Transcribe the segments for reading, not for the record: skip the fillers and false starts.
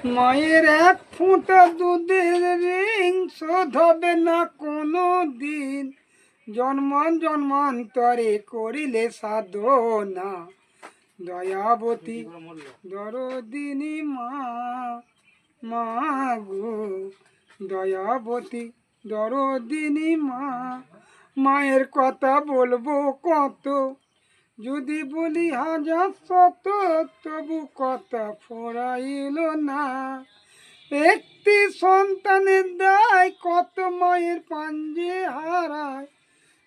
মায়ের এক ফোঁটা দুধের ঋণ শোধ হবে না কোনো দিন, জন্মান্তরে করিলে সাধনা। দয়াবতী দরদিনী মা, মা গো দয়াবতী দরদিনী মা। মায়ের কথা বলবো কত, যদি বলি হাজার শত, তবু কথা ফোরাইল না। একটি সন্তানের দায় কত মায়ের পাঞ্জে হারায়,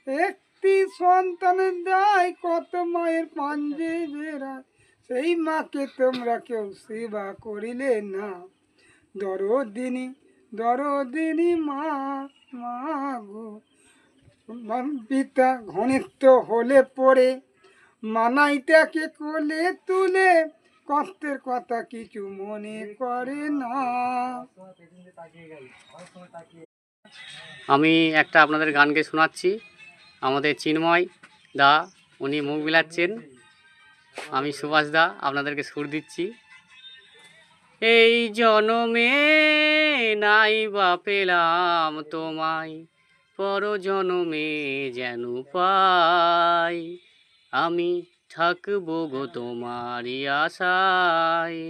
একটি সন্তানের দায় কত মায়ের পাঞ্জে জেরায়। সেই মাকে তোমরা কেউ সেবা করিলে না। দরদিনী দরদিনী মা, মা গো। পিতা ঘনিষ্ঠ হলে পরে মানাইটাকে কোলে তুলে, কষ্টের কথা কিছু মনে করে না। আমি একটা আপনাদের গানকে শোনাচ্ছি। আমাদের চিন্ময় দা উনি মুখ বিলাচ্ছেন, আমি সুভাষ দা আপনাদেরকে সুর দিচ্ছি। এই জনমে নাই বা পেলাম তোমায়, পর জনমে যেন পাই, আমি থাকবো গো তোমারই আশায়।